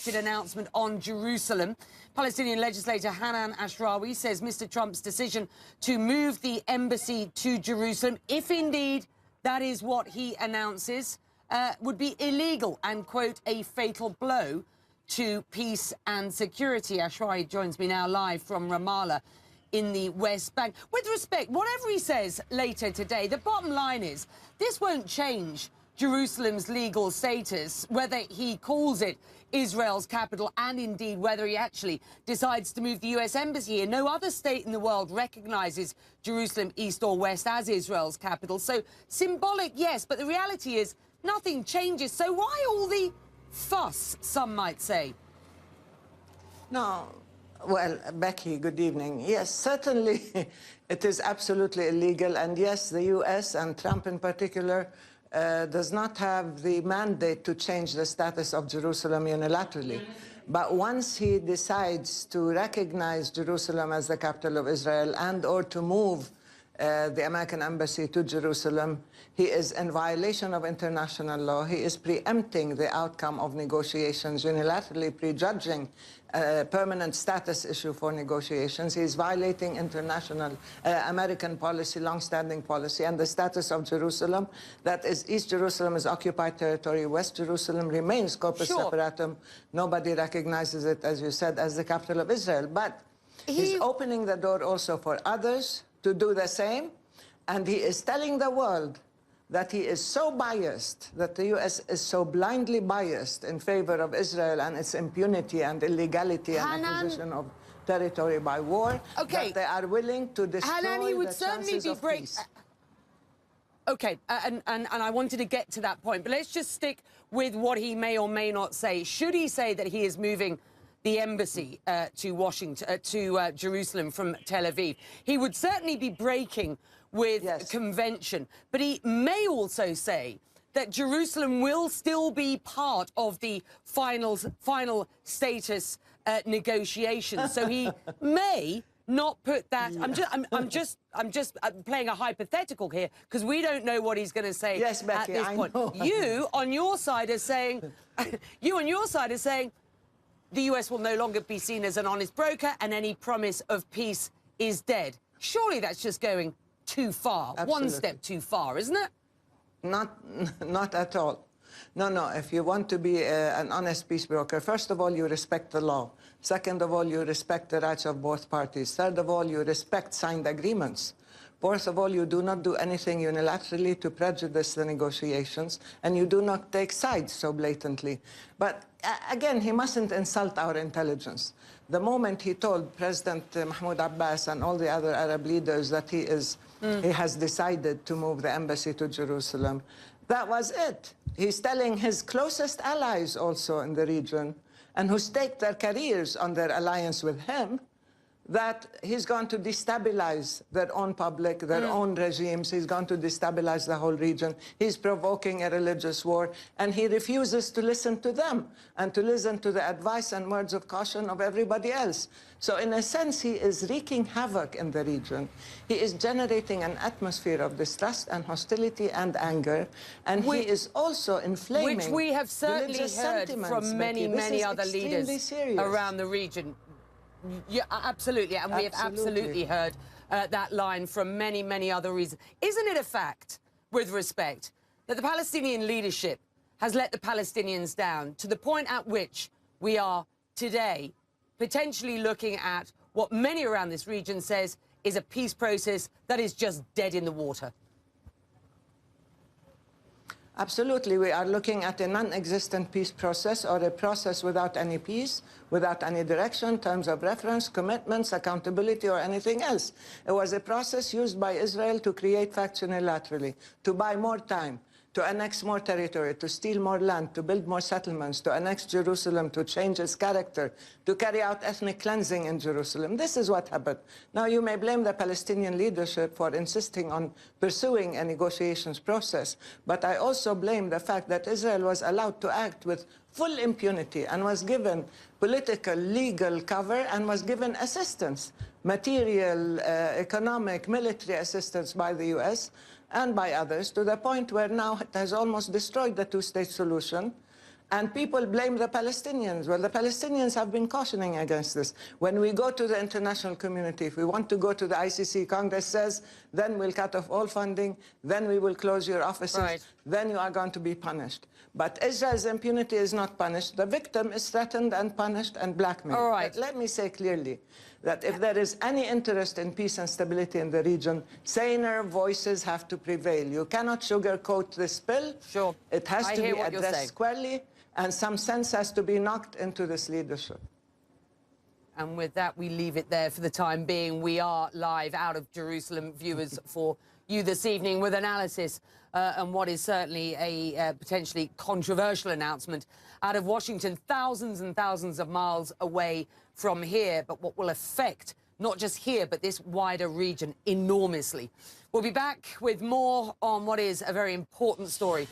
unexpected announcement on Jerusalem. Palestinian legislator Hanan Ashrawi says Mr. Trump's decision to move the embassy to Jerusalem, if indeed that is what he announces, would be illegal and, quote, a fatal blow to peace and security. Ashrawi joins me now live from Ramallah in the West Bank. With respect, whatever he says later today, the bottom line is this won't change Jerusalem's legal status, whether he calls it Israel's capital and indeed whether he actually decides to move the US embassy here. No other state in the world recognizes Jerusalem, east or west, as Israel's capital. So symbolic, yes, but the reality is nothing changes. So why all the fuss, some might say? No. Well, Becky, good evening. Yes, certainly it is absolutely illegal. And yes, the US and Trump in particular does not have the mandate to change the status of Jerusalem unilaterally. But once he decides to recognize Jerusalem as the capital of Israel and or to move the American embassy to Jerusalem, he is in violation of international law. He is preempting the outcome of negotiations, unilaterally prejudging a permanent status issue for negotiations. He is violating international American policy, long-standing policy, and the status of Jerusalem. That is, East Jerusalem is occupied territory. West Jerusalem remains corpus separatum. Nobody recognizes it, as you said, as the capital of Israel. But he's opening the door also for others to do the same, and he is telling the world that he is so biased, that the US is so blindly biased in favor of Israel and its impunity and illegality and acquisition of territory by war, that they are willing to destroy the chances of peace. Okay, and I wanted to get to that point, but let's just stick with what he may or may not say. Should he say that he is moving the embassy to Washington, to Jerusalem from Tel Aviv, he would certainly be breaking with convention. But he may also say that Jerusalem will still be part of the final status negotiations. So he may not put that. I'm just playing a hypothetical here because we don't know what he's going to say at this point. You on your side are saying, the US will no longer be seen as an honest broker and any promise of peace is dead. Surely that's just going too far, one step too far, isn't it? Not at all. No, if you want to be an honest peace broker, first of all, you respect the law. Second of all, you respect the rights of both parties. Third of all, you respect signed agreements. Fourth of all, you do not do anything unilaterally to prejudice the negotiations, and you do not take sides so blatantly. But again, he mustn't insult our intelligence. The moment he told President Mahmoud Abbas and all the other Arab leaders that he has decided to move the embassy to Jerusalem, that was it. He's telling his closest allies also in the region, and who staked their careers on their alliance with him, that he's going to destabilize their own public, their own regimes. He's going to destabilize the whole region. He's provoking a religious war, and he refuses to listen to them and to listen to the advice and words of caution of everybody else. So in a sense, he is wreaking havoc in the region. He is generating an atmosphere of distrust and hostility and anger, and he is also inflaming which we have certainly heard from many other leaders around the region. Yeah, absolutely, and we have absolutely heard that line from many other reasons. Isn't it a fact, with respect, that the Palestinian leadership has let the Palestinians down to the point at which we are today potentially looking at what many around this region says is a peace process that is just dead in the water? Absolutely. We are looking at a non-existent peace process, or a process without any peace, without any direction, terms of reference, commitments, accountability, or anything else. It was a process used by Israel to create facts unilaterally, to buy more time, to annex more territory, to steal more land, to build more settlements, to annex Jerusalem, to change its character, to carry out ethnic cleansing in Jerusalem. This is what happened. Now, you may blame the Palestinian leadership for insisting on pursuing a negotiations process, but I also blame the fact that Israel was allowed to act with full impunity and was given political, legal cover and was given assistance, material, economic, military assistance by the US and by others, to the point where now it has almost destroyed the two-state solution And people blame the Palestinians. Well, the Palestinians have been cautioning against this. When we go to the international community, if we want to go to the ICC, Congress says, then we'll cut off all funding, then we will close your offices, Right. then you are going to be punished. But Israel's impunity is not punished. The victim is threatened and punished and blackmailed. All right. But let me say clearly that if there is any interest in peace and stability in the region, saner voices have to prevail. You cannot sugarcoat this bill. Sure. It has I to hear be what you're addressed saying. squarely, and some sense has to be knocked into this leadership. And with that, we leave it there for the time being. We are live out of Jerusalem, viewers, for you this evening with analysis and what is certainly a potentially controversial announcement out of Washington, thousands and thousands of miles away from here, but what will affect not just here, but this wider region enormously. We'll be back with more on what is a very important story